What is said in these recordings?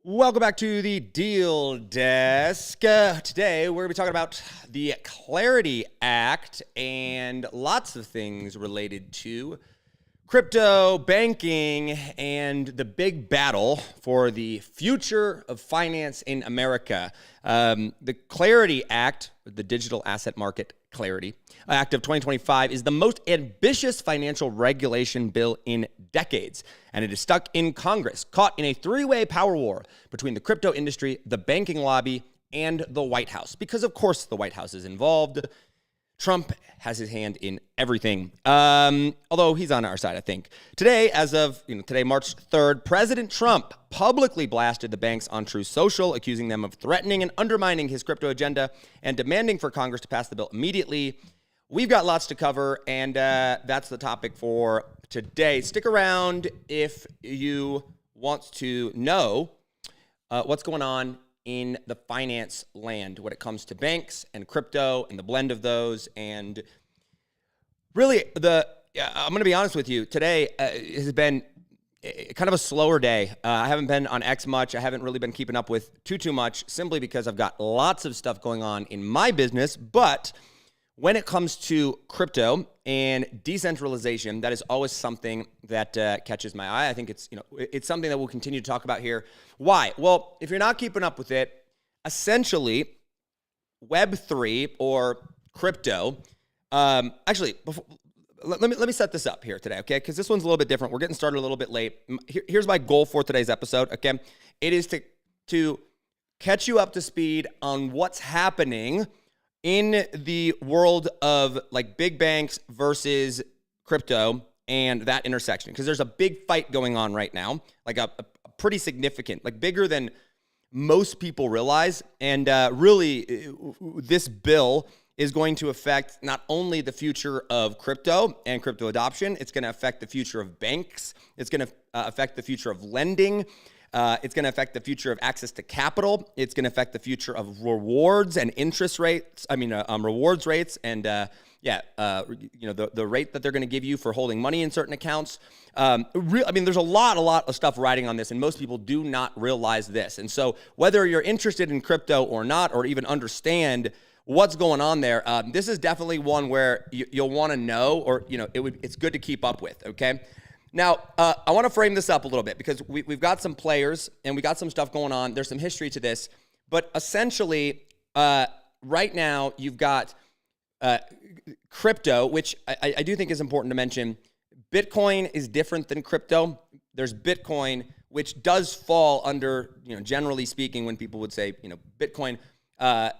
Welcome back to the Deal Desk. Today, we're going to be talking about the Clarity Act and lots of things related to crypto, banking, and the big battle for the future of finance in America. The Clarity Act, the Digital Asset Market Clarity Act of 2025, is the most ambitious financial regulation bill in decades, and it is stuck in Congress, caught in a three-way power war between the crypto industry, the banking lobby, and the White House. Because, of course, the White House is involved. Trump has his hand in everything, although he's on our side, I think. Today, as of today, March 3rd, President Trump publicly blasted the banks on Truth Social, accusing them of threatening and undermining his crypto agenda and demanding for Congress to pass the bill immediately. We've got lots to cover, and that's the topic for today. Stick around if you want to know what's going on in the finance land when it comes to banks and crypto and the blend of those. And really, I'm going to be honest with you, today has been kind of a slower day. I haven't been on X much. I haven't really been keeping up with too much, simply because I've got lots of stuff going on in my business. But when it comes to crypto and decentralization, that is always something that catches my eye. I think it's something that we'll continue to talk about here. Why? Well, if you're not keeping up with it, essentially, Web3 or crypto. Actually, let me set this up here today, okay? Because this one's a little bit different. We're getting started a little bit late. Here's my goal for today's episode, okay? It is to catch you up to speed on what's happening in the world of like big banks versus crypto and that intersection, because there's a big fight going on right now, like a pretty significant, like bigger than most people realize. And really, this bill is going to affect not only the future of crypto and crypto adoption, it's going to affect the future of banks. It's going to affect the future of lending. It's going to affect the future of access to capital. It's going to affect the future of rewards and interest rates. Rewards rates and the rate that they're going to give you for holding money in certain accounts. There's a lot of stuff riding on this, and most people do not realize this. And so, whether you're interested in crypto or not, or even understand what's going on there, this is definitely one where you'll want to know, or it's good to keep up with. Okay. Now, I want to frame this up a little bit, because we've got some players and we got some stuff going on. There's some history to this, but essentially, right now you've got crypto, which I do think is important to mention. Bitcoin is different than crypto. There's Bitcoin, which does fall under, generally speaking, when people would say, Bitcoin or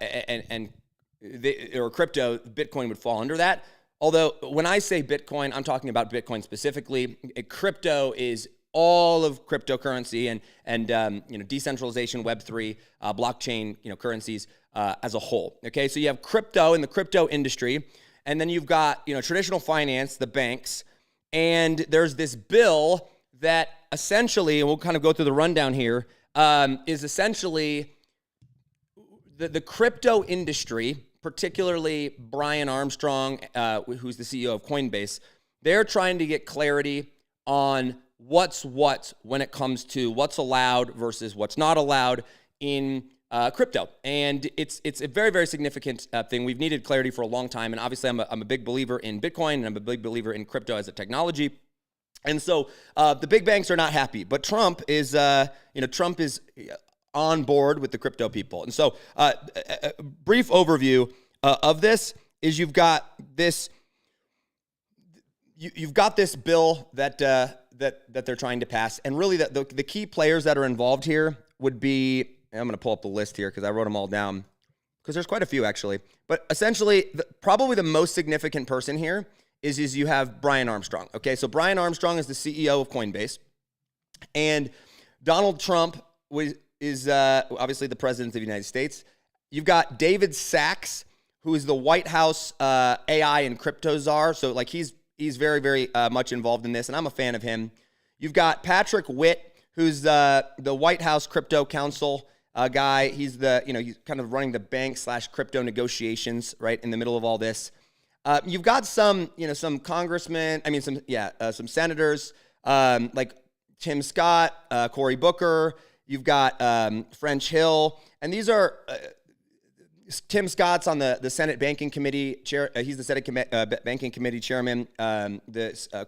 crypto, Bitcoin would fall under that. Although when I say Bitcoin, I'm talking about Bitcoin specifically. Crypto is all of cryptocurrency and decentralization, Web3, blockchain, currencies as a whole. Okay, so you have crypto in the crypto industry, and then you've got traditional finance, the banks, And there's this bill that essentially, and we'll kind of go through the rundown here, is essentially the crypto industry, particularly Brian Armstrong, who's the CEO of Coinbase. They're trying to get clarity on what's what when it comes to what's allowed versus what's not allowed in crypto. And it's a very, very significant thing. We've needed clarity for a long time. And obviously, I'm a big believer in Bitcoin, and I'm a big believer in crypto as a technology. And so the big banks are not happy. But Trump is on board with the crypto people. And so a brief overview of this is you've got this bill that they're trying to pass. And really the key players that are involved here would be, I'm going to pull up the list here because I wrote them all down because there's quite a few actually. But essentially, probably the most significant person here is you have Brian Armstrong. Okay, so Brian Armstrong is the CEO of Coinbase. And Donald Trump is obviously the president of the United States. You've got David Sachs, who is the White House AI and crypto czar. So like he's very, very much involved in this, and I'm a fan of him. You've got Patrick Witt, who's the White House crypto counsel guy. He's he's kind of running the bank/crypto negotiations right in the middle of all this. You've got some congressmen, some senators like Tim Scott, Cory Booker. You've got French Hill, and these are Tim Scott's on the Senate Banking Committee chair. He's the Senate Banking Committee chairman.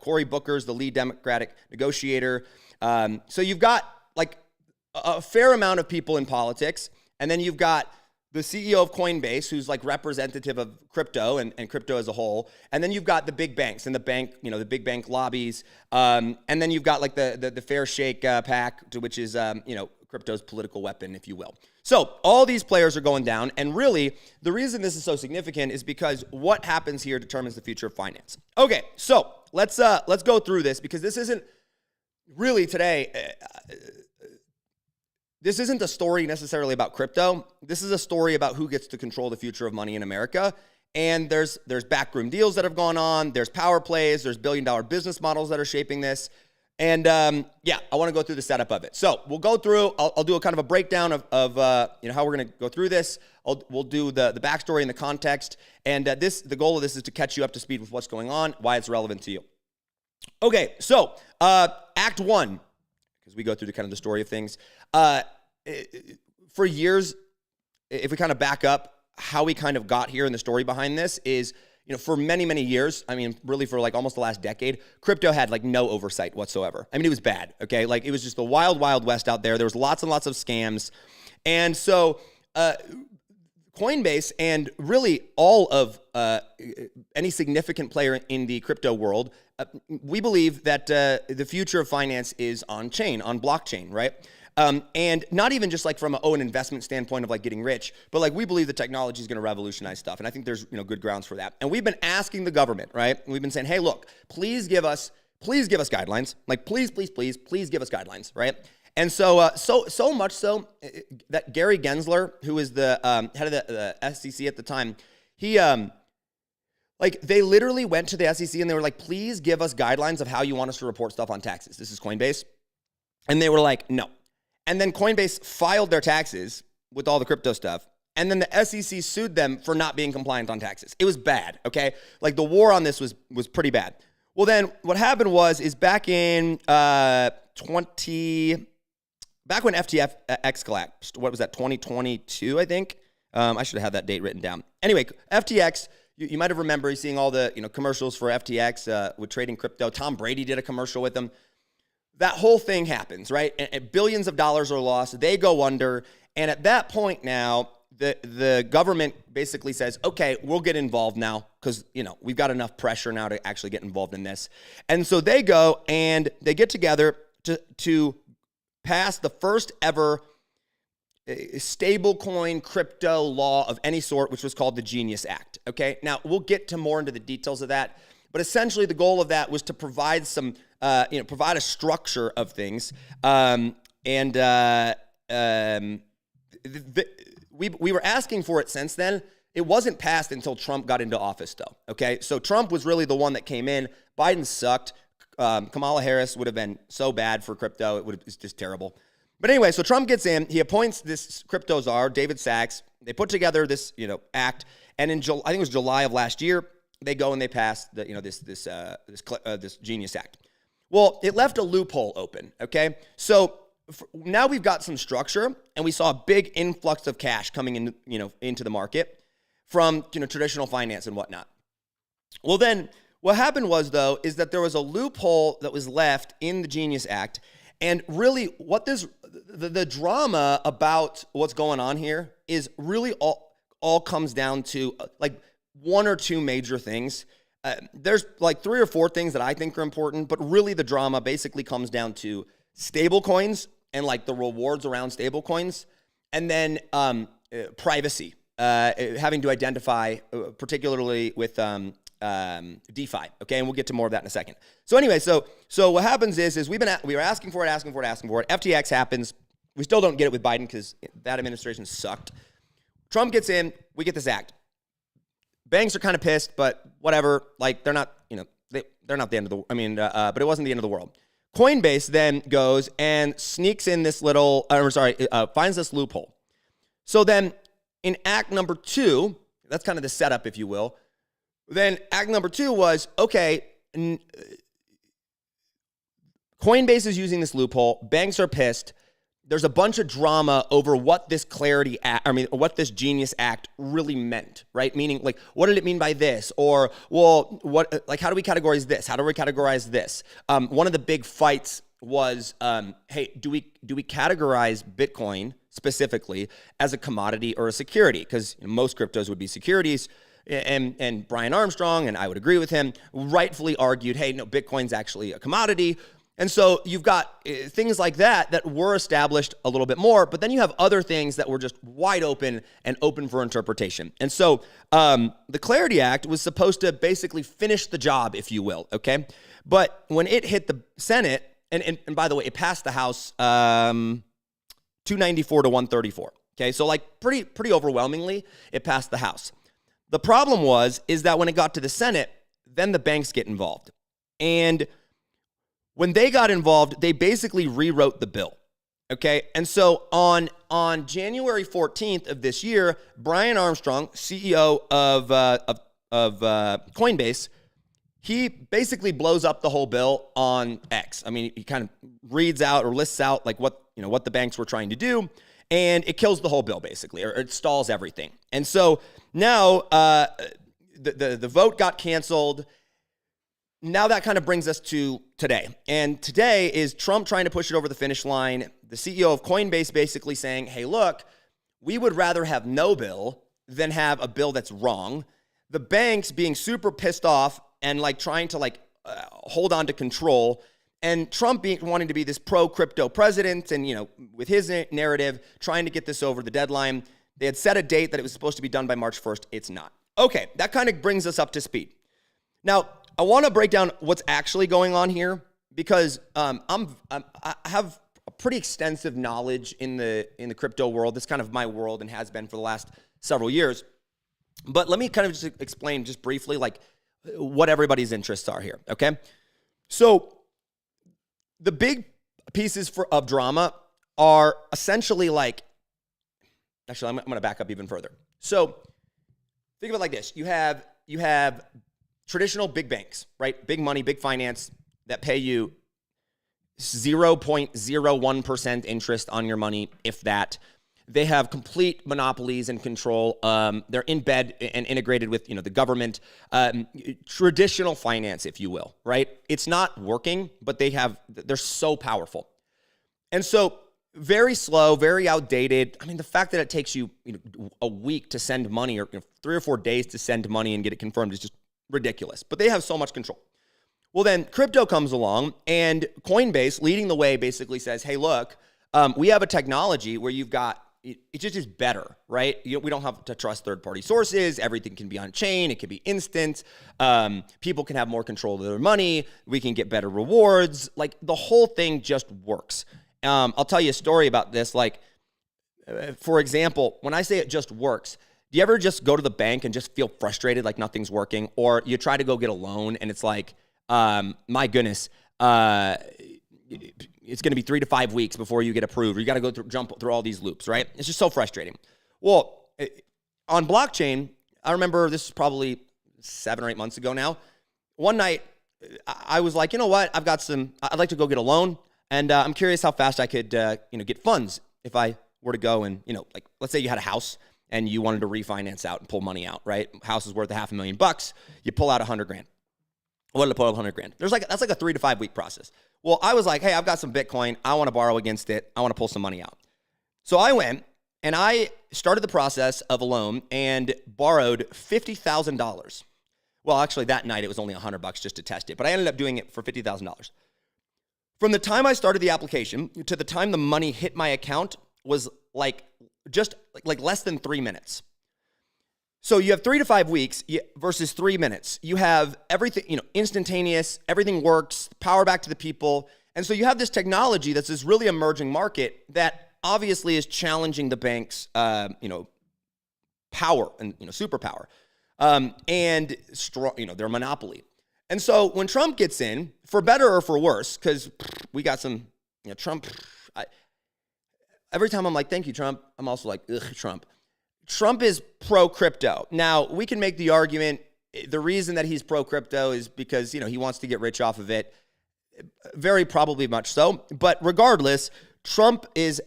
Cory Booker's the lead Democratic negotiator. So you've got like a fair amount of people in politics, and then you've got the CEO of Coinbase, who's like representative of crypto and crypto as a whole. And then you've got the big banks and the big bank lobbies. And then you've got like the Fair Shake PAC, which is, crypto's political weapon, if you will. So all these players are going down. And really, the reason this is so significant is because what happens here determines the future of finance. Okay, so let's go through this because this isn't really today. This isn't a story necessarily about crypto. This is a story about who gets to control the future of money in America. And there's backroom deals that have gone on. There's power plays. There's billion-dollar business models that are shaping this. And I want to go through the setup of it. So we'll go through. I'll do a kind of a breakdown of how we're going to go through this. We'll do the backstory and the context. And the goal of this is to catch you up to speed with what's going on, why it's relevant to you. Okay, so Act 1, because we go through the story of things. For years, if we kind of back up, how we kind of got here and the story behind this is, for many, many years, really for like almost the last decade, crypto had like no oversight whatsoever. It was bad, okay? Like it was just the wild, wild west out there. There was lots and lots of scams. And so Coinbase and really all of any significant player in the crypto world, we believe that the future of finance is on blockchain, right? And not even just like from an investment standpoint of like getting rich, but like we believe the technology is going to revolutionize stuff. And I think there's, good grounds for that. And we've been asking the government, right? We've been saying, hey, look, please give us guidelines. Like, please give us guidelines, right? And so much so that Gary Gensler, who is the head of the SEC at the time, he, they literally went to the SEC and they were like, please give us guidelines of how you want us to report stuff on taxes. This is Coinbase. And they were like, no. And then Coinbase filed their taxes with all the crypto stuff. And then the SEC sued them for not being compliant on taxes. It was bad, okay? Like the war on this was pretty bad. Well, then what happened is back in back when FTX collapsed, what was that, 2022, I think? I should have had that date written down. Anyway, FTX, you might have remembered seeing all the commercials for FTX with trading crypto. Tom Brady did a commercial with them. That whole thing happens, right? And billions of dollars are lost. They go under. And at that point now, the government basically says, okay, we'll get involved now because, we've got enough pressure now to actually get involved in this. And so they go and they get together to pass the first ever stablecoin crypto law of any sort, which was called the Genius Act, okay? Now, we'll get to more into the details of that. But essentially, the goal of that was to provide provide a structure of things. We were asking for it since then. It wasn't passed until Trump got into office, though. Okay, so Trump was really the one that came in. Biden sucked. Kamala Harris would have been so bad for crypto. It's just terrible. But anyway, so Trump gets in. He appoints this crypto czar, David Sachs. They put together this, act. And I think it was July of last year, they go and they pass this Genius Act. Well, it left a loophole open. Okay, so now we've got some structure, and we saw a big influx of cash coming in, into the market from traditional finance and whatnot. Well, then what happened was, though, is that there was a loophole that was left in the Genius Act. And really what the drama about what's going on here is really all comes down to like one or two major things. There's like three or four things that I think are important, but really the drama basically comes down to stable coins and like the rewards around stable coins, and then privacy, having to identify, particularly with DeFi. Okay, and we'll get to more of that in a second. So anyway, so what happens is we were asking for it. FTX happens. We still don't get it with Biden because that administration sucked. Trump gets in. We get this act. Banks are kind of pissed, but whatever. Like they're not, they're not the end of the. But it wasn't the end of the world. Coinbase then goes and sneaks in this finds this loophole. So then in act number 2, that's kind of the setup, if you will. Then act number 2 was, okay, Coinbase is using this loophole. Banks are pissed. There's a bunch of drama over what this what this Genius Act really meant, right? Meaning, like, what did it mean by this? Or, well, how do we categorize this? How do we categorize this? One of the big fights was, hey, do we categorize Bitcoin specifically as a commodity or a security? Because most cryptos would be securities. And Brian Armstrong, and I would agree with him, rightfully argued, hey, no, Bitcoin's actually a commodity. And so you've got things like that were established a little bit more, but then you have other things that were just wide open and open for interpretation. And so the Clarity Act was supposed to basically finish the job, if you will, okay? But when it hit the Senate, and by the way, it passed the House 294 to 134, okay? So like pretty overwhelmingly, it passed the House. The problem is that when it got to the Senate, then the banks get involved. And when they got involved, they basically rewrote the bill, okay? And so on January 14th of this year, Brian Armstrong, CEO of Coinbase, he basically blows up the whole bill on X. I mean, he kind of reads out or lists out like what the banks were trying to do, and it kills the whole bill basically, or it stalls everything. And so now the vote got canceled. Now that kind of brings us to today. And today is Trump trying to push it over the finish line. The CEO of Coinbase basically saying, hey, look, we would rather have no bill than have a bill that's wrong. The banks being super pissed off and like trying to hold on to control. And Trump wanting to be this pro-crypto president and, with his narrative, trying to get this over the deadline. They had set a date that it was supposed to be done by March 1st. It's not. Okay, that kind of brings us up to speed. Now, I want to break down what's actually going on here because I have a pretty extensive knowledge in the crypto world. It's kind of my world and has been for the last several years. But let me kind of just explain just briefly like what everybody's interests are here, okay? So the big pieces of drama are essentially like, actually, I'm going to back up even further. So think of it like this. You have traditional big banks, right? Big money, big finance that pay you 0.01% interest on your money, if that. They have complete monopolies and control. They're in bed and integrated with, the government. Traditional finance, if you will, right? It's not working, but they're so powerful. And so very slow, very outdated. I mean, the fact that it takes you, a week to send money or 3 or 4 days to send money and get it confirmed is just ridiculous. But they have so much control. Well, then crypto comes along and Coinbase, leading the way, basically says, hey, look, we have a technology where you've got, it just is better, right? We don't have to trust third-party sources. Everything can be on chain. It can be instant. People can have more control of their money. We can get better rewards. Like the whole thing just works. I'll tell you a story about this. Like, for example, when I say it just works, do you ever just go to the bank and just feel frustrated like nothing's working? Or you try to go get a loan and it's like, my goodness, it's going to be 3 to 5 weeks before you get approved. Or you got to jump through all these loops, right? It's just so frustrating. Well, on blockchain, I remember this is probably 7 or 8 months ago now. One night, I was like, you know what? I'd like to go get a loan, and I'm curious how fast I could, get funds if I were to go and, like, let's say you had a house and you wanted to refinance out and pull money out, right? House is worth $500,000. You pull out $100,000. I wanted to pull out $100,000. That's like a 3 to 5 week process. Well, I was like, hey, I've got some Bitcoin. I want to borrow against it. I want to pull some money out. So I went and I started the process of a loan and borrowed $50,000. Well, actually, that night it was only $100 just to test it, but I ended up doing it for $50,000. From the time I started the application to the time the money hit my account was like less than 3 minutes. So you have 3 to 5 weeks versus 3 minutes. You have everything, instantaneous, everything works, power back to the people. And so you have this technology that's this really emerging market that obviously is challenging the bank's, power and, superpower. And strong, their monopoly. And so when Trump gets in, for better or for worse, because we got some, Trump, every time I'm like, thank you, Trump, I'm also like, ugh, Trump. Trump is pro-crypto. Now, we can make the argument, the reason that he's pro-crypto is because, he wants to get rich off of it. Very probably much so. But regardless, Trump is,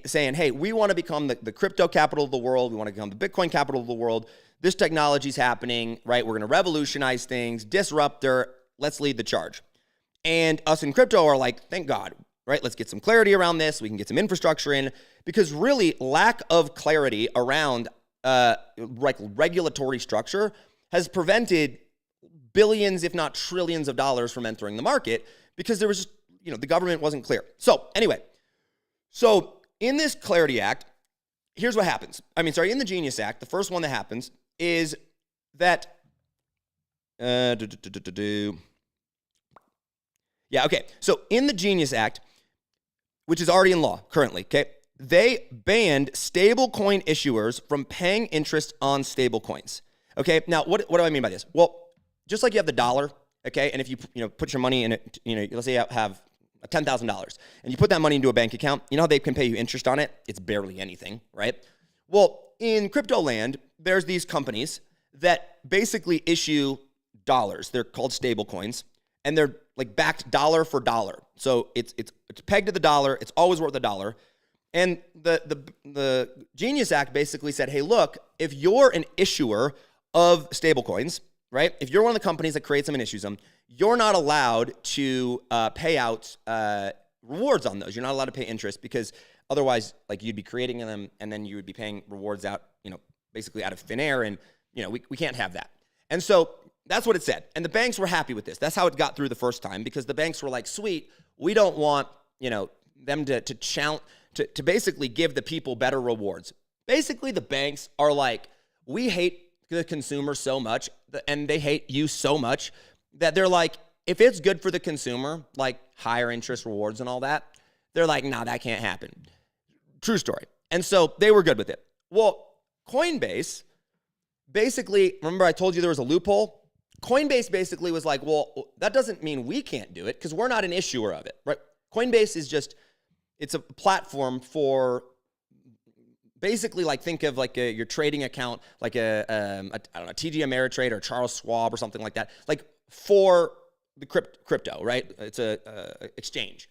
saying, hey, we want to become the crypto capital of the world. We want to become the Bitcoin capital of the world. This technology is happening, right? We're going to revolutionize things, disruptor. Let's lead the charge. And us in crypto are like, thank God, right? Let's get some clarity around this. We can get some infrastructure in, because really lack of clarity around regulatory structure has prevented billions, if not trillions of dollars from entering the market, because there was just, the government wasn't clear. So anyway, in this Clarity Act, here's what happens. In the Genius Act, the first one that happens is that, So in the Genius Act, which is already in law currently, okay, they banned stablecoin issuers from paying interest on stablecoins. Okay, now what do I mean by this? Well, just like you have the dollar, okay, and if you put your money in it, let's say you have $10,000 and you put that money into a bank account, you know how they can pay you interest on it? It's barely anything, right? Well, in crypto land, there's these companies that basically issue dollars. They're called stable coins, and they're like backed dollar for dollar. So it's pegged to the dollar. It's always worth a dollar. And the Genius Act basically said, hey, look, if you're an issuer of stable coins, right? If you're one of the companies that creates them and issues them, you're not allowed to pay out rewards on those. You're not allowed to pay interest, because otherwise, like, you'd be creating them and then you would be paying rewards out, basically out of thin air. And, we can't have that. And so that's what it said. And the banks were happy with this. That's how it got through the first time, because the banks were like, sweet, we don't want, them to challenge, to basically give the people better rewards. Basically, the banks are like, we hate the consumer so much, and they hate you so much, that they're like, if it's good for the consumer, like higher interest rewards and all that, they're like, nah, that can't happen. True story. And so they were good with it. Well, Coinbase, basically, remember I told you there was a loophole? Coinbase basically was like, well, that doesn't mean we can't do it, because we're not an issuer of it, right? Coinbase is just, it's a platform for basically, like, think of like your trading account, like I don't know, TD Ameritrade or Charles Schwab or something like that, like for the crypto, right? It's a exchange.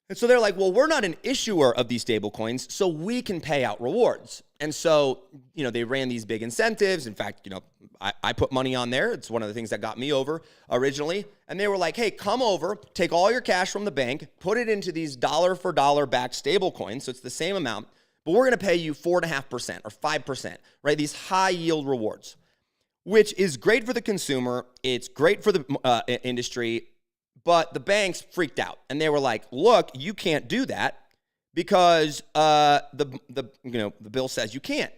And so they're like, well, we're not an issuer of these stable coins, so we can pay out rewards. And so, they ran these big incentives. In fact, I put money on there. It's one of the things that got me over originally. And they were like, hey, come over, take all your cash from the bank, put it into these dollar for dollar backed stable coins. So it's the same amount, but we're going to pay you 4.5% or 5%, right? These high yield rewards, which is great for the consumer. It's great for the industry. But the banks freaked out, and they were like, look, you can't do that, because the bill says you can't.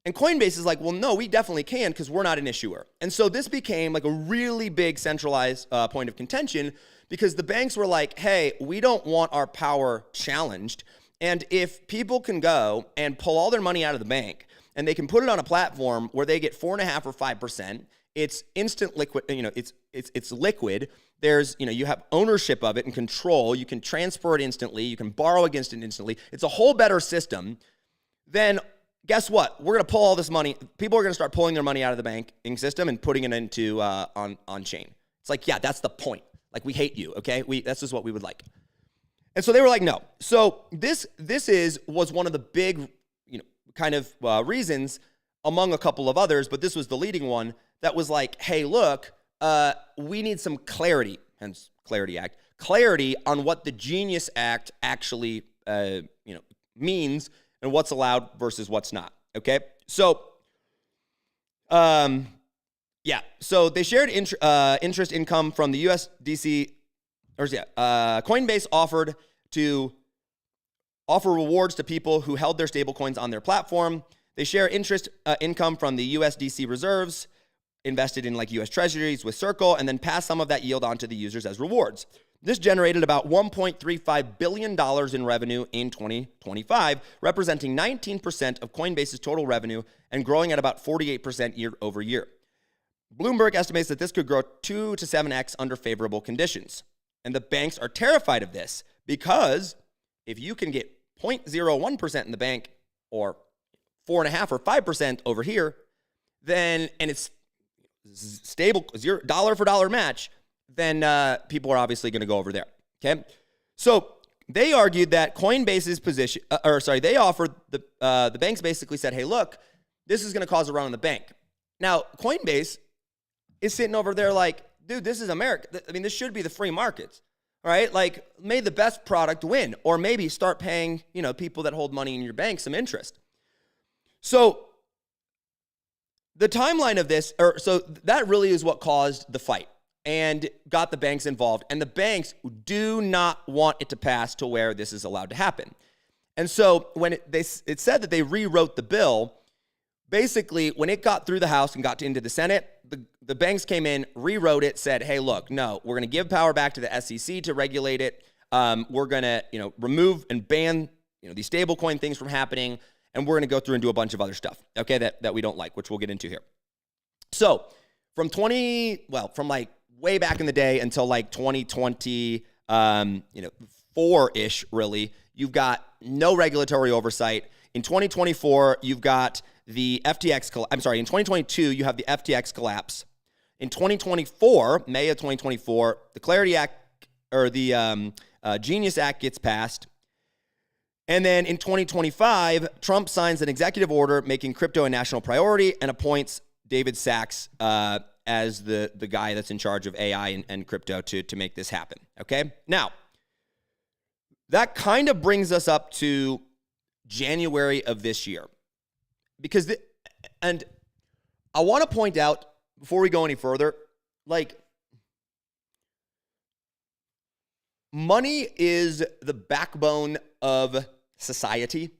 And Coinbase is like, well, no, we definitely can, because we're not an issuer. And so this became like a really big centralized point of contention, because the banks were like, hey, we don't want our power challenged. And if people can go and pull all their money out of the bank, and they can put it on a platform where they get 4.5% or 5%, It's instant liquid, it's liquid. There's, you have ownership of it and control. You can transfer it instantly. You can borrow against it instantly. It's a whole better system. Then guess what? We're going to pull all this money. People are going to start pulling their money out of the banking system and putting it into on chain. It's like, yeah, that's the point. Like, we hate you, okay? That's just what we would like. And so they were like, no. So this was one of the big, kind of reasons, among a couple of others, but this was the leading one that was like, hey, look, we need some clarity, hence Clarity Act, clarity on what the Genius Act actually, means and what's allowed versus what's not. Okay, so, so they shared interest income from the USDC, Coinbase offered to offer rewards to people who held their stablecoins on their platform. They share interest income from the USDC reserves invested in like US Treasuries with Circle, and then pass some of that yield on to the users as rewards. This generated about $1.35 billion in revenue in 2025, representing 19% of Coinbase's total revenue and growing at about 48% year over year. Bloomberg estimates that this could grow 2 to 7x under favorable conditions. And the banks are terrified of this because if you can get 0.01% in the bank or 4.5 or 5% over here, then, and it's stable, dollar for dollar match, then people are obviously going to go over there. Okay, so they argued that Coinbase's position, they offered the banks basically said, hey, look, this is going to cause a run on the bank. Now Coinbase is sitting over there like, dude, this is America. I mean, this should be the free markets, right? Like, may the best product win, or maybe start paying, people that hold money in your bank some interest. So the timeline of this, so that really is what caused the fight and got the banks involved. And the banks do not want it to pass to where this is allowed to happen. And so when it said that they rewrote the bill, basically when it got through the House and got into the Senate, the banks came in, rewrote it, said, hey, look, no, we're going to give power back to the SEC to regulate it. We're going to, remove and ban, these stablecoin things from happening. And we're going to go through and do a bunch of other stuff, okay, that we don't like, which we'll get into here. So from like way back in the day until like 2020, 4-ish really, you've got no regulatory oversight. In 2024, you've got the FTX, in 2022, you have the FTX collapse. In 2024, May of 2024, the Clarity Act, or the Genius Act gets passed. And then in 2025, Trump signs an executive order making crypto a national priority and appoints David Sachs as the guy that's in charge of AI and crypto to make this happen, okay? Now, that kind of brings us up to January of this year. Because, and I want to point out, before we go any further, like, money is the backbone of society,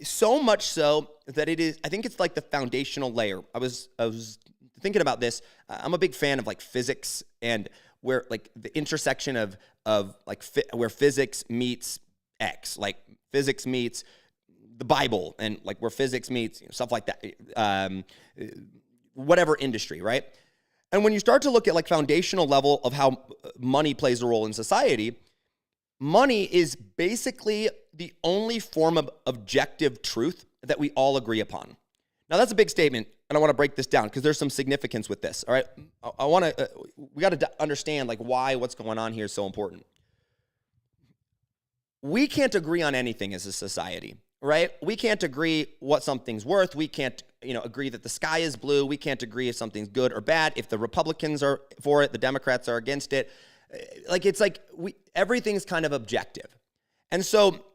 so much so that it is, I think it's like the foundational layer. I was thinking about this. I'm a big fan of like physics and where like the intersection of like where physics meets X, like physics meets the Bible, and like where physics meets stuff like that, whatever industry, right? And when you start to look at like foundational level of how money plays a role in society, money is basically the only form of objective truth that we all agree upon. Now, that's a big statement, and I want to break this down because there's some significance with this, all right? I want to, we got to understand like why what's going on here is so important. We can't agree on anything as a society, right? We can't agree what something's worth. We can't, agree that the sky is blue. We can't agree if something's good or bad. If the Republicans are for it, the Democrats are against it. Like, it's like everything's kind of objective. And so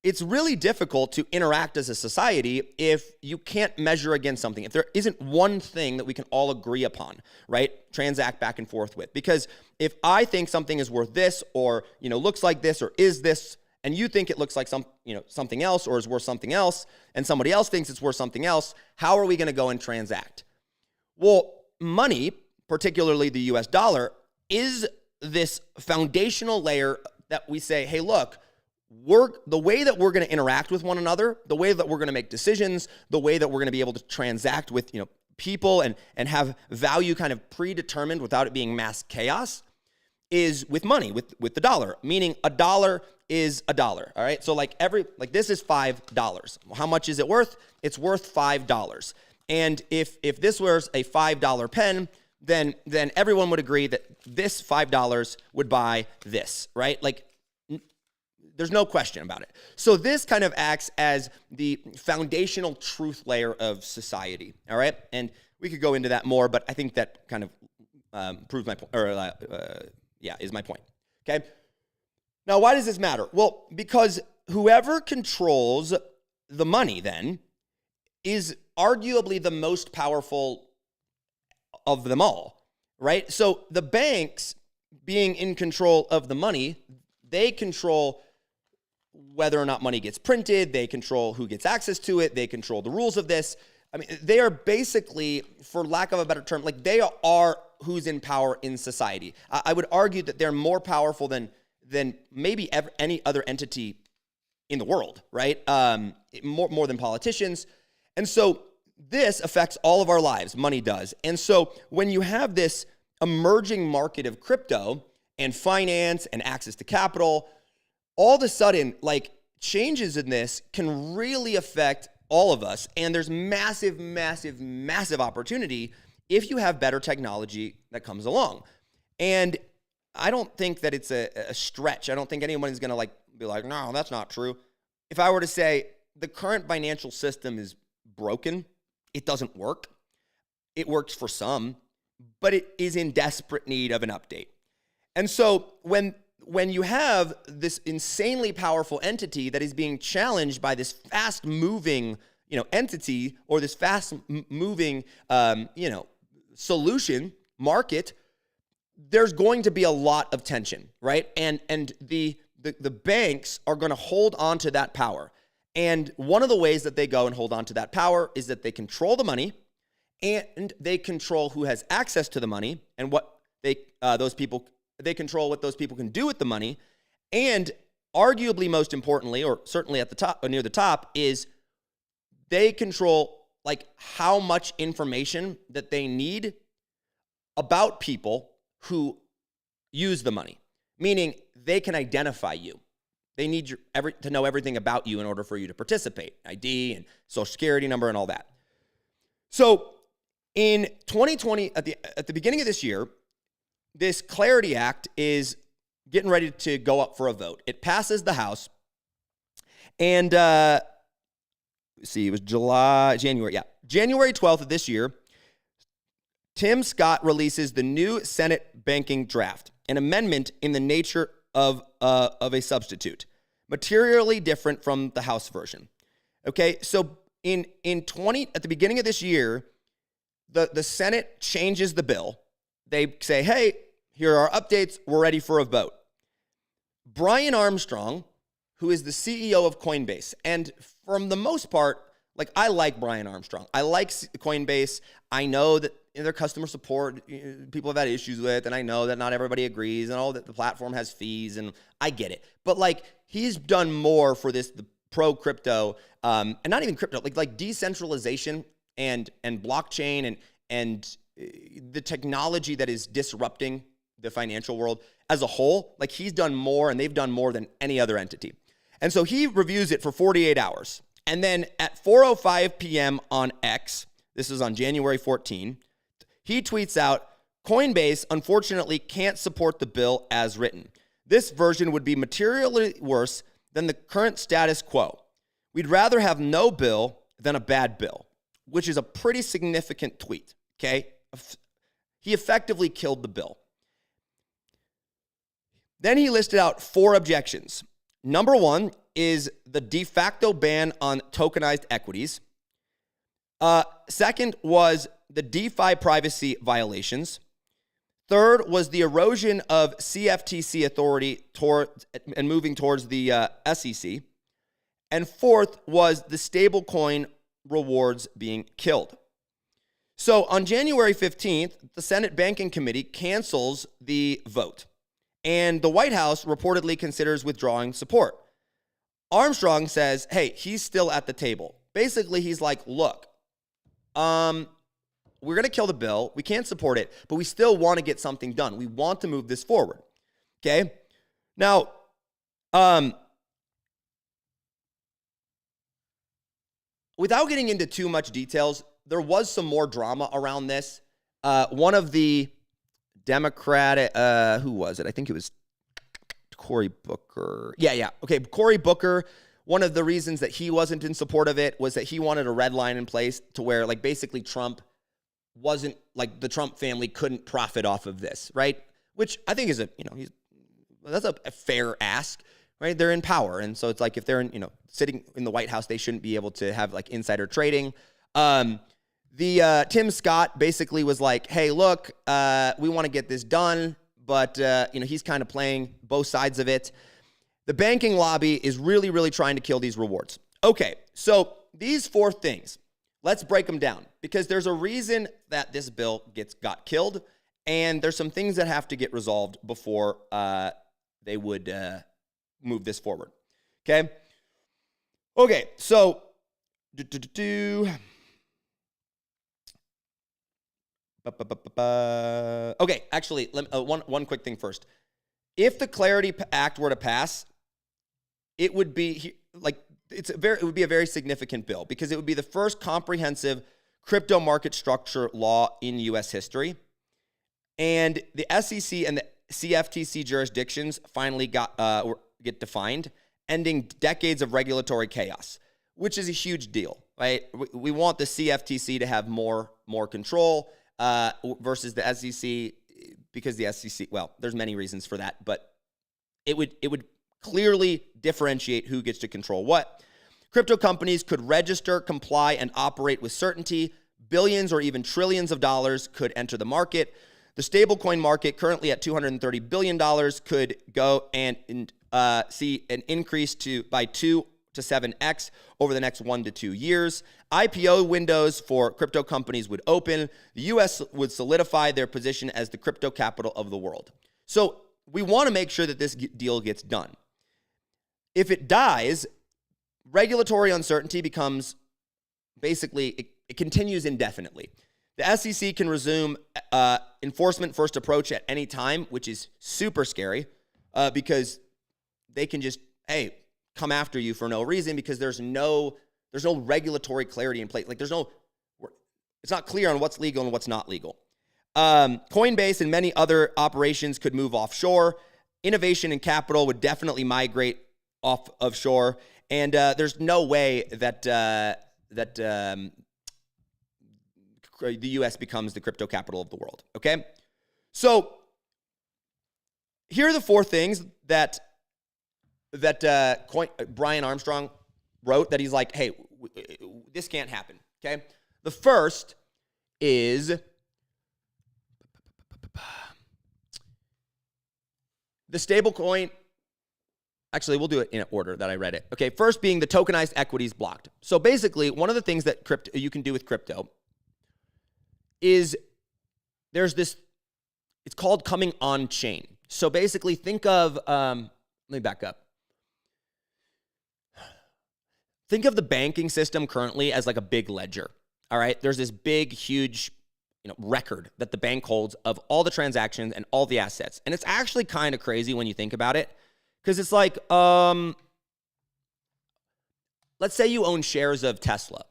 it's really difficult to interact as a society if you can't measure against something, if there isn't one thing that we can all agree upon, right? Transact back and forth with. Because if I think something is worth this, or, looks like this, or is this, and you think it looks like something else, or is worth something else, and somebody else thinks it's worth something else, how are we going to go and transact? Well, money, particularly the US dollar, is this foundational layer that we say, hey, look, the way that we're going to interact with one another, the way that we're going to make decisions, the way that we're going to be able to transact with, people and have value kind of predetermined without it being mass chaos is with money, with the dollar, meaning a dollar is a dollar. All right. So like this is $5. How much is it worth? It's worth $5. And if this was a $5 pen, then everyone would agree that this $5 would buy this, right? Like there's no question about it. So this kind of acts as the foundational truth layer of society. All right. And we could go into that more, but I think that kind of proves my point, or is my point. Okay. Now, why does this matter? Well, because whoever controls the money then is arguably the most powerful of them all, right? So the banks being in control of the money, they control whether or not money gets printed, they control who gets access to it, they control the rules of this. I mean, they are basically, for lack of a better term, like they are who's in power in society. I would argue that they're more powerful than maybe any other entity in the world, right? More than politicians. And so this affects all of our lives, money does. And so when you have this emerging market of crypto and finance and access to capital, all of a sudden, like changes in this can really affect all of us. And there's massive, massive, massive opportunity if you have better technology that comes along. And I don't think that it's a stretch. I don't think anyone's going to be like, no, that's not true. If I were to say the current financial system is broken, it doesn't work. It works for some, but it is in desperate need of an update. And so when you have this insanely powerful entity that is being challenged by this fast-moving, entity or this fast-moving, solution market, there's going to be a lot of tension, right? And the banks are going to hold on to that power. And one of the ways that they go and hold on to that power is that they control the money, and they control who has access to the money and what they control what those people can do with the money. And arguably most importantly, or certainly at the top or near the top, is they control like how much information that they need about people who use the money, meaning they can identify you. They need to know everything about you in order for you to participate, ID and social security number and all that. So in 2020, at the beginning of this year, this Clarity Act is getting ready to go up for a vote. It passes the House, and it was January 12th of this year, Tim Scott releases the new Senate banking draft, an amendment in the nature of a substitute, materially different from the House version. Okay, so at the beginning of this year, the Senate changes the bill. They say, hey, here are our updates. We're ready for a vote. Brian Armstrong, who is the CEO of Coinbase, and from the most part, like I like Brian Armstrong. I like Coinbase. I know that their customer support people have had issues with, and I know that not everybody agrees, and all that the platform has fees, and I get it. But like he's done more for the pro crypto, and not even crypto, like decentralization and blockchain and the technology that is disrupting the financial world as a whole. Like he's done more, and they've done more than any other entity. And so he reviews it for 48 hours. And then at 4:05 p.m. on X, this is on January 14, he tweets out, Coinbase unfortunately can't support the bill as written. This version would be materially worse than the current status quo. We'd rather have no bill than a bad bill, which is a pretty significant tweet, okay? He effectively killed the bill. Then he listed out 4 objections. Number 1 is the de facto ban on tokenized equities. Second was the DeFi privacy violations. Third was the erosion of CFTC authority and moving towards the SEC. And fourth was the stablecoin rewards being killed. So on January 15th, the Senate Banking Committee cancels the vote, and the White House reportedly considers withdrawing support. Armstrong says, hey, he's still at the table. Basically, he's like, look, we're going to kill the bill. We can't support it, but we still want to get something done. We want to move this forward. Okay? Now, without getting into too much details, there was some more drama around this. One of the Democratic, who was it? I think it was Cory Booker. Yeah. Okay, Cory Booker, one of the reasons that he wasn't in support of it was that he wanted a red line in place to where, like, basically Trump wasn't, like, the Trump family couldn't profit off of this, right? Which I think is that's a fair ask, right? They're in power. And so it's like if they're sitting in the White House, they shouldn't be able to have like insider trading. Tim Scott basically was like, hey, look, we want to get this done, but he's kind of playing both sides of it. The banking lobby is really, really trying to kill these rewards. Okay, so these 4 things, let's break them down because there's a reason that this bill got killed, and there's some things that have to get resolved before they would move this forward. Okay, so okay, actually, one quick thing first. If the Clarity Act were to pass, it would be like it would be a very significant bill because it would be the first comprehensive crypto market structure law in U.S. history, and the SEC and the CFTC jurisdictions finally get defined, ending decades of regulatory chaos, which is a huge deal, right? We want the CFTC to have more control versus the SEC, because the SEC, well, there's many reasons for that, but it would clearly differentiate who gets to control what. Crypto companies could register, comply, and operate with certainty. Billions or even trillions of dollars could enter the market. The stablecoin market, currently at $230 billion, could go and see an increase by 2 to 7x over the next 1 to 2 years. IPO windows for crypto companies would open. The U.S. would solidify their position as the crypto capital of the world. So we want to make sure that this deal gets done. If it dies, regulatory uncertainty becomes basically, it continues indefinitely. The SEC can resume enforcement first approach at any time, which is super scary because they can just, come after you for no reason because there's no regulatory clarity in place. Like it's not clear on what's legal and what's not legal. Coinbase and many other operations could move offshore. Innovation and capital would definitely migrate off of shore. And there's no way that the U.S. becomes the crypto capital of the world, okay? So here are the 4 things that Brian Armstrong wrote that he's like, hey, this can't happen, okay? The first is the stablecoin. Actually, we'll do it in order that I read it. Okay, first being the tokenized equities blocked. So basically, one of the things that you can do with crypto is there's this, it's called coming on chain. So basically think of, let me back up. Think of the banking system currently as like a big ledger, all right? There's this big, huge, record that the bank holds of all the transactions and all the assets. And it's actually kind of crazy when you think about it, because it's like, let's say you own shares of Tesla.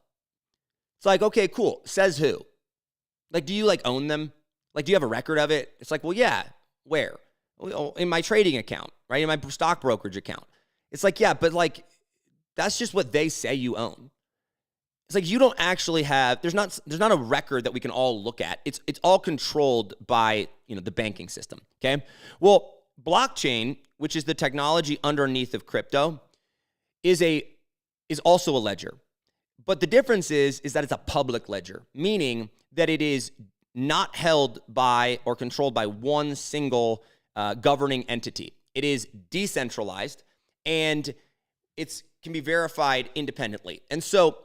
It's like, okay, cool. Says who? Like, do you like own them? Like, do you have a record of it? It's like, well, yeah. Where? In my trading account, right? In my stock brokerage account. It's like, yeah, but like, that's just what they say you own. It's like you don't actually have, there's not a record that we can all look at. It's all controlled by, the banking system, okay? Well, blockchain, which is the technology underneath of crypto, is also a ledger. But the difference is that it's a public ledger, meaning that it is not held by or controlled by one single governing entity. It is decentralized and it can be verified independently. And so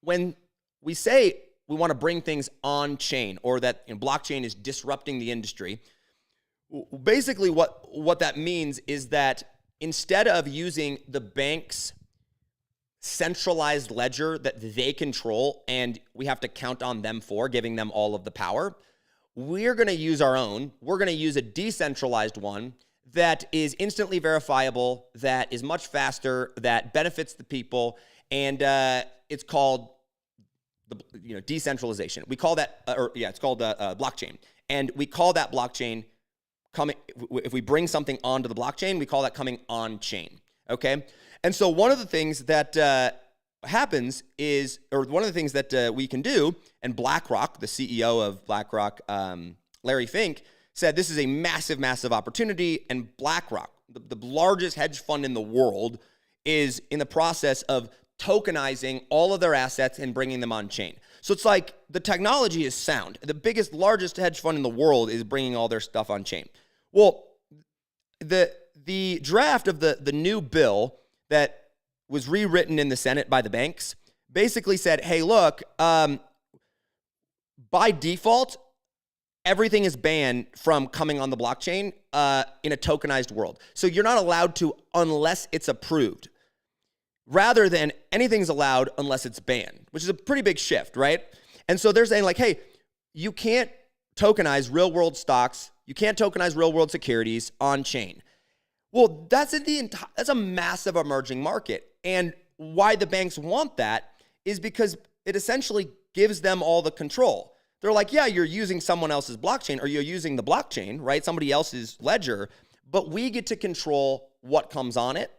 when we say we want to bring things on chain or that blockchain is disrupting the industry, basically what that means is that instead of using the bank's centralized ledger that they control and we have to count on them for, giving them all of the power. We're going to use our own. We're going to use a decentralized one that is instantly verifiable, that is much faster, that benefits the people, and it's called decentralization. We call that, it's called blockchain, and we call that blockchain coming. If we bring something onto the blockchain, we call that coming on chain. Okay, and so one of the things that happens is, or one of the things that we can do, and BlackRock, the CEO of BlackRock, Larry Fink, said this is a massive, massive opportunity, and BlackRock, the largest hedge fund in the world, is in the process of tokenizing all of their assets and bringing them on chain. So it's like the technology is sound. The biggest, largest hedge fund in the world is bringing all their stuff on chain. Well, the draft of the new bill that was rewritten in the Senate by the banks basically said, hey, look, by default, everything is banned from coming on the blockchain in a tokenized world. So you're not allowed to unless it's approved, rather than anything's allowed unless it's banned, which is a pretty big shift, right? And so they're saying like, hey, you can't tokenize real world stocks. You can't tokenize real world securities on chain. Well, that's a massive emerging market. And why the banks want that is because it essentially gives them all the control. They're like, yeah, you're using someone else's blockchain, or you're using the blockchain, right? Somebody else's ledger, but we get to control what comes on it,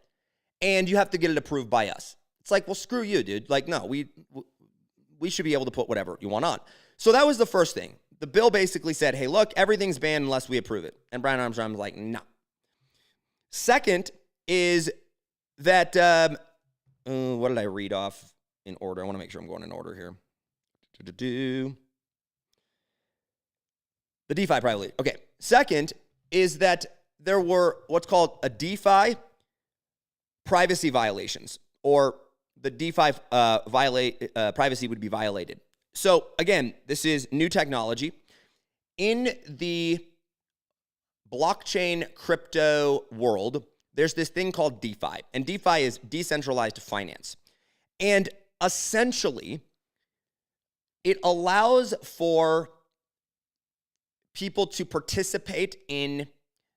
and you have to get it approved by us. It's like, well, screw you, dude. Like, no, we should be able to put whatever you want on. So that was the first thing. The bill basically said, hey, look, everything's banned unless we approve it. And Brian Armstrong was like, no. Second is that, what did I read off in order? I want to make sure I'm going in order here. The DeFi privately. Okay. Second is that there were what's called a DeFi privacy violations, or the DeFi privacy would be violated. So again, this is new technology. In the blockchain crypto world, there's this thing called DeFi, and DeFi is decentralized finance. And essentially, it allows for people to participate in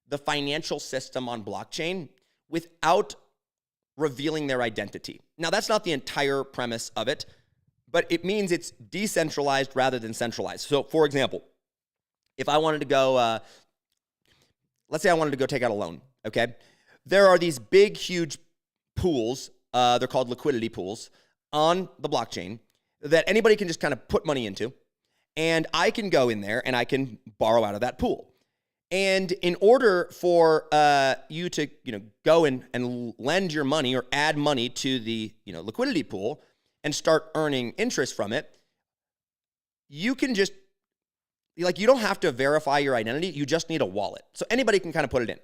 the financial system on blockchain without revealing their identity. Now, that's not the entire premise of it, but it means it's decentralized rather than centralized. So, for example, if I wanted to go, let's say I wanted to go take out a loan, okay? There are these big, huge pools, they're called liquidity pools, on the blockchain that anybody can just kind of put money into, and I can go in there and I can borrow out of that pool. And in order for you to go in and lend your money or add money to the liquidity pool and start earning interest from it, you can just, you don't have to verify your identity. You just need a wallet. So anybody can kind of put it in.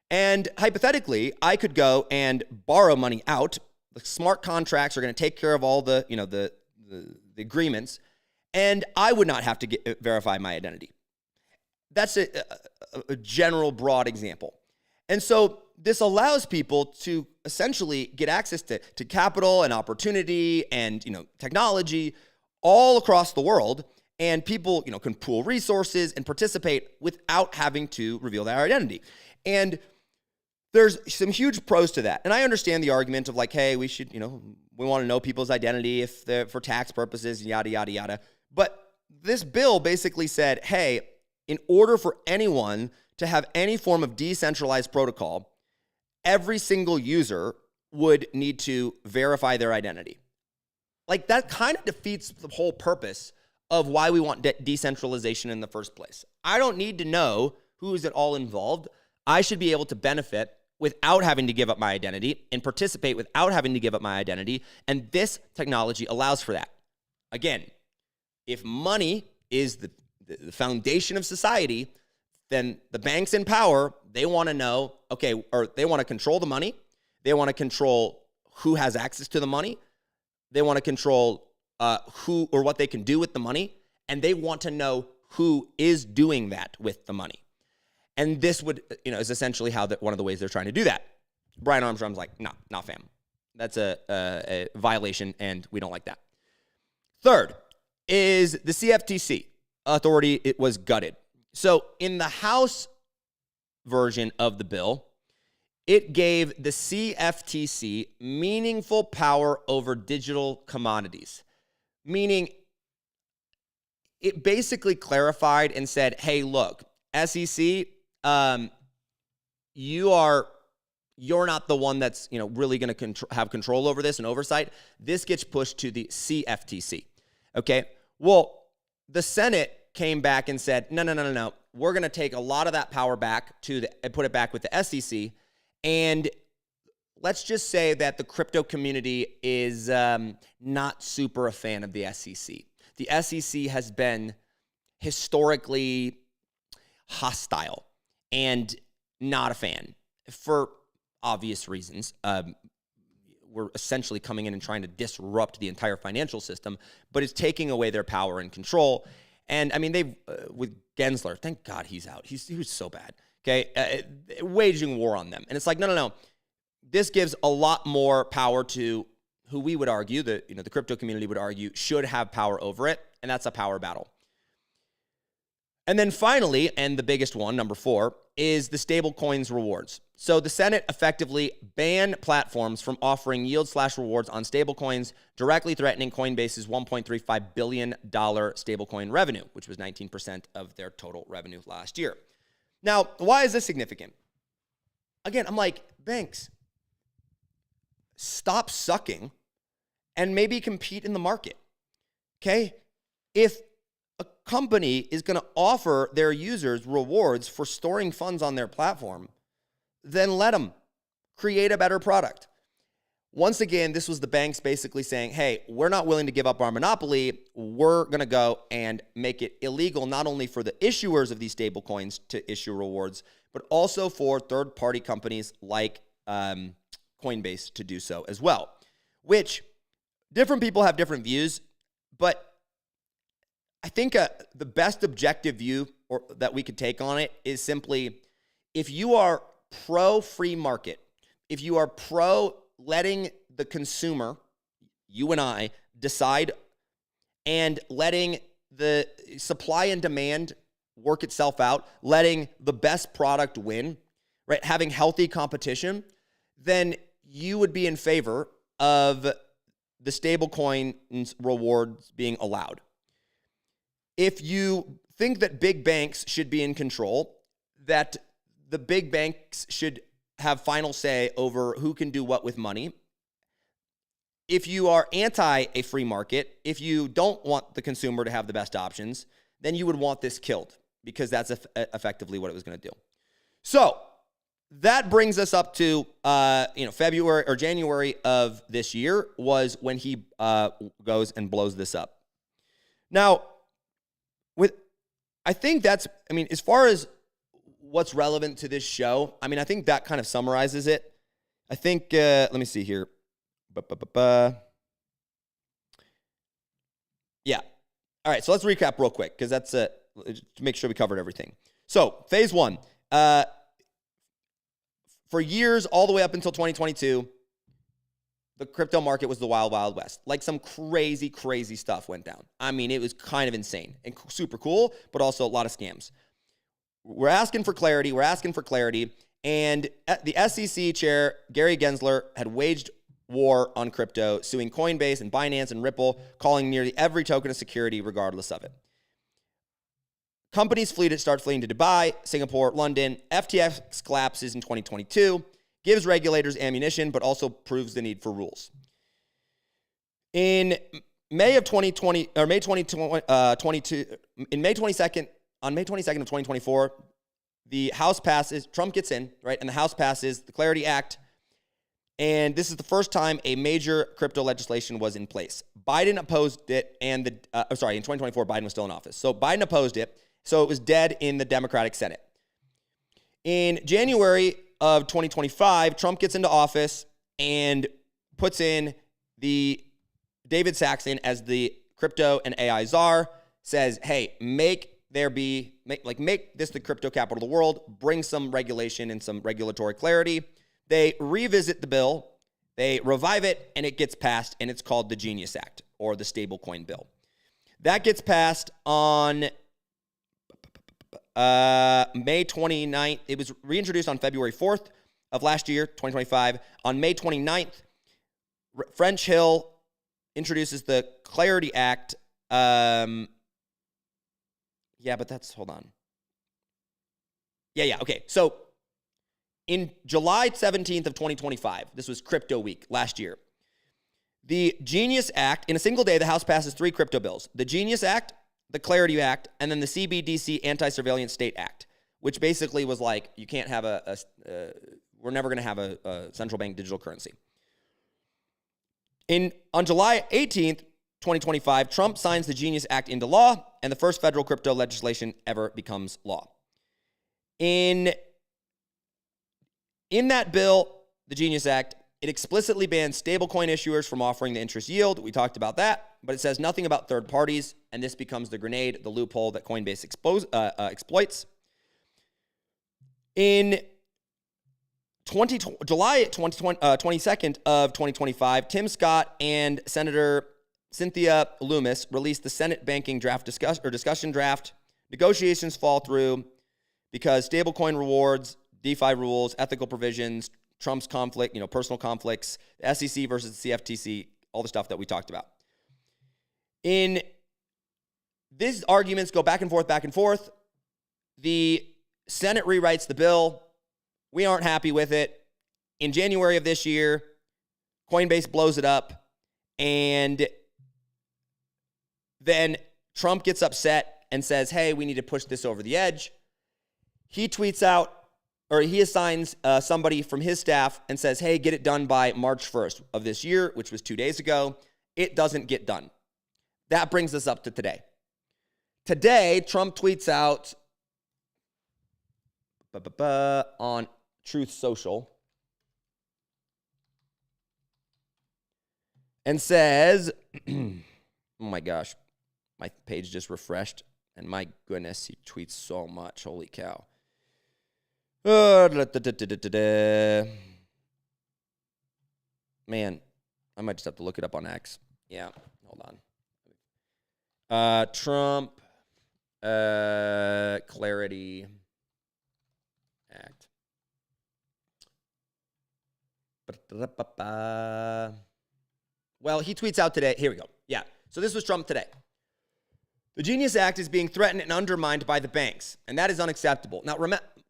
And hypothetically, I could go and borrow money out. The smart contracts are going to take care of all the agreements, and I would not have to verify my identity. That's a general, broad example. And so this allows people to essentially get access to capital and opportunity and technology all across the world. And people can pool resources and participate without having to reveal their identity. And there's some huge pros to that. And I understand the argument of like, hey, we should, we want to know people's identity if they're for tax purposes, yada, yada, yada. But this bill basically said, hey, in order for anyone to have any form of decentralized protocol, every single user would need to verify their identity. Like, that kind of defeats the whole purpose of why we want decentralization in the first place. I don't need to know who is at all involved. I should be able to benefit without having to give up my identity and participate without having to give up my identity. And this technology allows for that. Again, if money is the foundation of society, then the banks in power, they want to know, okay, or they want to control the money. They want to control who has access to the money. They want to control who or what they can do with the money. And they want to know who is doing that with the money. And this would, is essentially how one of the ways they're trying to do that. Brian Armstrong's like, no, not fam. That's a violation, and we don't like that. Third is the CFTC authority. It was gutted. So in the House version of the bill, it gave the CFTC meaningful power over digital commodities, meaning it basically clarified and said, hey, look, SEC, you're not the one that's really going to have control over this and oversight. This gets pushed to the CFTC. Okay. Well, the Senate came back and said, no. We're going to take a lot of that power back and put it back with the SEC. And let's just say that the crypto community is not super a fan of the SEC. The SEC has been historically hostile and not a fan for obvious reasons. We're essentially coming in and trying to disrupt the entire financial system, but it's taking away their power and control. And I mean, they've with Gensler, thank God he's out. He was so bad. Okay, waging war on them, and it's like no. This gives a lot more power to who we would argue the crypto community would argue should have power over it, and that's a power battle. And then finally, and the biggest one, number 4, is the stablecoins rewards. So the Senate effectively banned platforms from offering yield/rewards on stablecoins, directly threatening Coinbase's $1.35 billion stablecoin revenue, which was 19% of their total revenue last year. Now, why is this significant? Again, I'm like, banks, stop sucking and maybe compete in the market, okay? If a company is going to offer their users rewards for storing funds on their platform, then let them create a better product. Once again, this was the banks basically saying, hey, we're not willing to give up our monopoly. We're going to go and make it illegal, not only for the issuers of these stable coins to issue rewards, but also for third-party companies like Coinbase to do so as well, which different people have different views, but I think the best objective view that we could take on it is simply, if you are pro-free market, if you are pro letting the consumer, you and I, decide and letting the supply and demand work itself out, letting the best product win, right? Having healthy competition, then you would be in favor of the stablecoin rewards being allowed. If you think that big banks should be in control, that the big banks should have final say over who can do what with money, if you are anti a free market, if you don't want the consumer to have the best options, then you would want this killed, because that's effectively what it was going to do. So that brings us up to February or January of this year was when he goes and blows this up. Now, as far as what's relevant to this show, I think that kind of summarizes it. I think, let me see here. Yeah. All right, so let's recap real quick, because that's to make sure we covered everything. So, phase 1. For years, all the way up until 2022, the crypto market was the wild, wild west. Like, some crazy, crazy stuff went down. It was kind of insane and super cool, but also a lot of scams. We're asking for clarity. And the SEC chair, Gary Gensler, had waged war on crypto, suing Coinbase and Binance and Ripple, calling nearly every token a security regardless of it. Companies start fleeing to Dubai, Singapore, London. FTX collapses in 2022, gives regulators ammunition, but also proves the need for rules. In May 22nd, on May 22nd of 2024, the House passes, Trump gets in, right? And the House passes the Clarity Act. And this is the first time a major crypto legislation was in place. Biden opposed it, and in 2024, Biden was still in office. So Biden opposed it, so it was dead in the Democratic Senate. In January of 2025, Trump gets into office and puts in the David Saxon as the crypto and AI czar, says, hey, make this the crypto capital of the world, bring some regulation and some regulatory clarity. They revisit the bill, They revive it, and it gets passed, and it's called the Genius Act, or the stablecoin bill. That gets passed on May 29th. It was reintroduced on February 4th of last year, 2025. On May 29th, French Hill introduces the Clarity Act. Hold on. Okay. So in July 17th of 2025, this was Crypto Week last year, the Genius Act, in a single day, the House passes 3 crypto bills: the Genius Act, the Clarity Act, and then the CBDC Anti-Surveillance State Act, which basically was like, you can't have we're never going to have a central bank digital currency. On July 18th, 2025, Trump signs the Genius Act into law, and the first federal crypto legislation ever becomes law. In that bill, the Genius Act, it explicitly bans stablecoin issuers from offering the interest yield. We talked about that, but it says nothing about third parties, and this becomes the grenade, the loophole that Coinbase exploits. In July 22nd of 2025, Tim Scott and Senator Cynthia Lummis released the Senate banking draft discussion draft. Negotiations fall through because stablecoin rewards, DeFi rules, ethical provisions, Trump's conflict, personal conflicts, the SEC versus the CFTC, all the stuff that we talked about. In these arguments go back and forth. The Senate rewrites the bill. We aren't happy with it. In January of this year, Coinbase blows it up, and then Trump gets upset and says, hey, we need to push this over the edge. He tweets out, or he assigns somebody from his staff and says, hey, get it done by March 1st of this year, which was 2 days ago. It doesn't get done. That brings us up to today. Today, Trump tweets out on Truth Social and says, oh my gosh, my page just refreshed, and my goodness, he tweets so much. Holy cow. Man, I might just have to look it up on X. Yeah, hold on. Trump Clarity Act. Well, he tweets out today. Here we go. Yeah. So this was Trump today. The Genius Act is being threatened and undermined by the banks, and that is unacceptable. Now,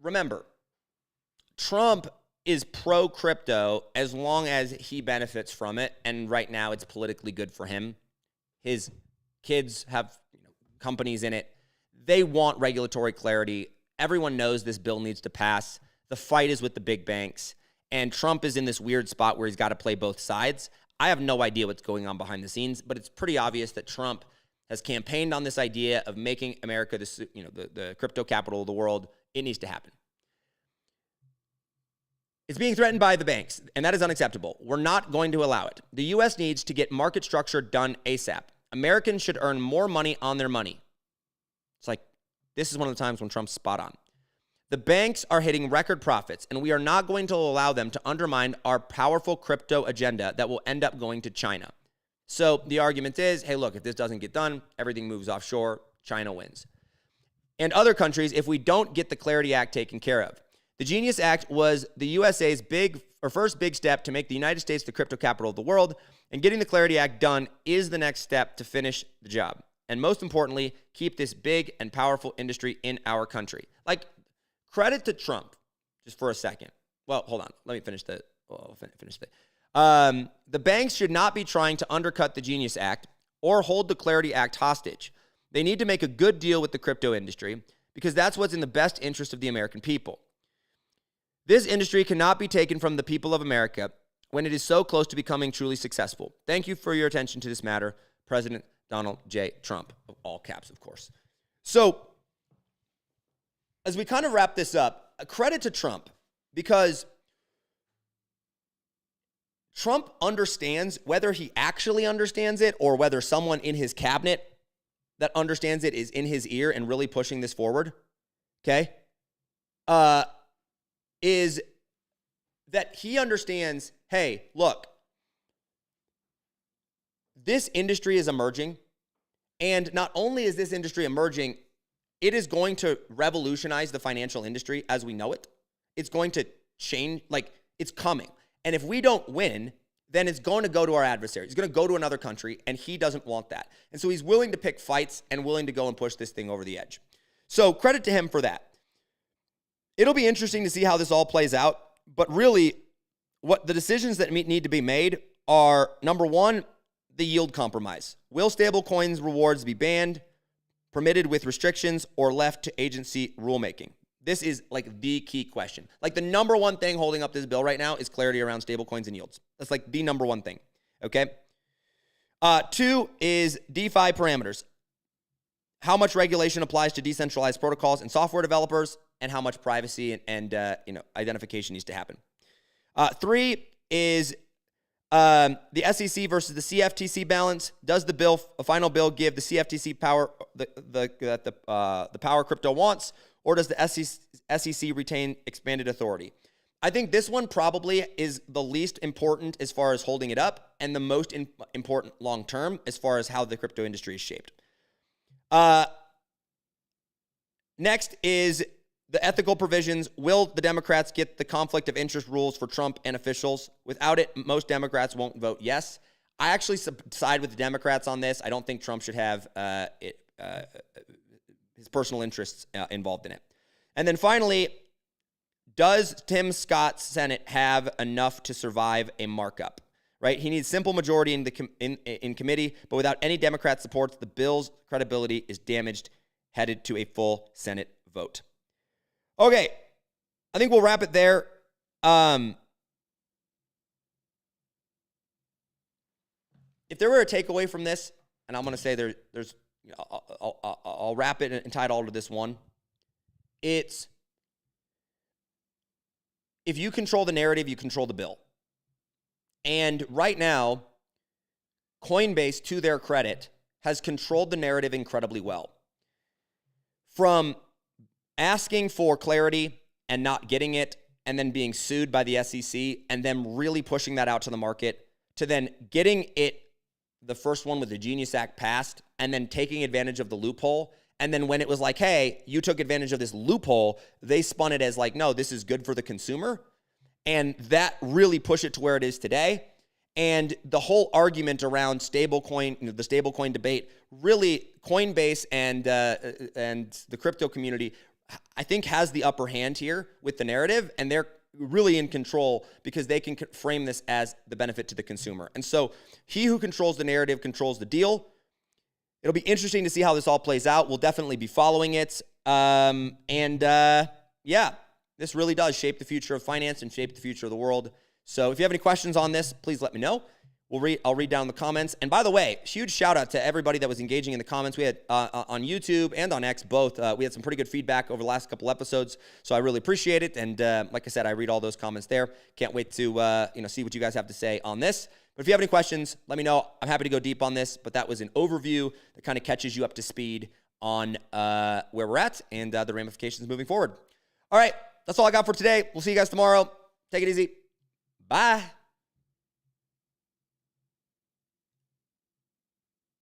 remember, Trump is pro-crypto as long as he benefits from it, and right now it's politically good for him. His kids have companies in it. They want regulatory clarity. Everyone knows this bill needs to pass. The fight is with the big banks, and Trump is in this weird spot where he's got to play both sides. I have no idea what's going on behind the scenes, but it's pretty obvious that Trump has campaigned on this idea of making America the crypto capital of the world. It needs to happen. It's being threatened by the banks, and that is unacceptable. We're not going to allow it. The U.S. needs to get market structure done ASAP. Americans should earn more money on their money. It's like, this is one of the times when Trump's spot on. The banks are hitting record profits, and we are not going to allow them to undermine our powerful crypto agenda that will end up going to China. So the argument is, hey, look, if this doesn't get done, everything moves offshore, China wins. And other countries, if we don't get the Clarity Act taken care of. The Genius Act was the USA's first big step to make the United States the crypto capital of the world, and getting the Clarity Act done is the next step to finish the job. And most importantly, keep this big and powerful industry in our country. Like, credit to Trump, just for a second. Well, hold on. Let me finish the. The banks should not be trying to undercut the Genius Act or hold the Clarity Act hostage. They need to make a good deal with the crypto industry because that's what's in the best interest of the American people. This industry cannot be taken from the people of America when it is so close to becoming truly successful. Thank you for your attention to this matter, President Donald J. Trump, all caps, of course. So, as we kind of wrap this up, a credit to Trump, because Trump understands, whether he actually understands it or whether someone in his cabinet that understands it is in his ear and really pushing this forward, okay, is that he understands, hey, look, this industry is emerging. And not only is this industry emerging, it is going to revolutionize the financial industry as we know it. It's going to change, like it's coming. And if we don't win, then it's going to go to our adversary. It's going to go to another country, and he doesn't want that. And so he's willing to pick fights and willing to go and push this thing over the edge. So credit to him for that. It'll be interesting to see how this all plays out. But really, what the decisions that need to be made are, number one, the yield compromise. Will stablecoins rewards be banned, permitted with restrictions, or left to agency rulemaking? This is like the key question. Like the number one thing holding up this bill right now is clarity around stablecoins and yields. That's like the number one thing, okay? Two is DeFi parameters. How much regulation applies to decentralized protocols and software developers, and how much privacy and identification needs to happen. Three is the SEC versus the CFTC balance. Does the final bill give the CFTC power the power crypto wants, or does the SEC retain expanded authority? I think this one probably is the least important as far as holding it up, and the most important long term as far as how the crypto industry is shaped. Next is the ethical provisions. Will the Democrats get the conflict of interest rules for Trump and officials? Without it, most Democrats won't vote yes. I actually side with the Democrats on this. I don't think Trump should have his personal interests involved in it. And then finally, does Tim Scott's Senate have enough to survive a markup? Right? He needs simple majority in committee, but without any Democrat support, the bill's credibility is damaged, headed to a full Senate vote. Okay, I think we'll wrap it there. If there were a takeaway from this, and I'm going to say there's, I'll wrap it and tie it all to this one. It's, if you control the narrative, you control the bill. And right now, Coinbase, to their credit, has controlled the narrative incredibly well. From asking for clarity and not getting it, and then being sued by the SEC, and them really pushing that out to the market, to then getting it, the first one with the Genius Act passed, and then taking advantage of the loophole. And then when it was like, hey, you took advantage of this loophole, they spun it as like, no, this is good for the consumer. And that really pushed it to where it is today. And the whole argument around stablecoin, the stablecoin debate, really Coinbase and the crypto community, I think, has the upper hand here with the narrative, and they're really in control because they can frame this as the benefit to the consumer. And so he who controls the narrative controls the deal. It'll be interesting to see how this all plays out. We'll definitely be following it. Yeah, this really does shape the future of finance and shape the future of the world. So if you have any questions on this, please let me know. I'll read down the comments. And by the way, huge shout out to everybody that was engaging in the comments. We had on YouTube and on X both. We had some pretty good feedback over the last couple episodes, so I really appreciate it. And like I said, I read all those comments there. Can't wait to see what you guys have to say on this. But if you have any questions, let me know. I'm happy to go deep on this. But that was an overview that kind of catches you up to speed on where we're at and the ramifications moving forward. All right, that's all I got for today. We'll see you guys tomorrow. Take it easy. Bye.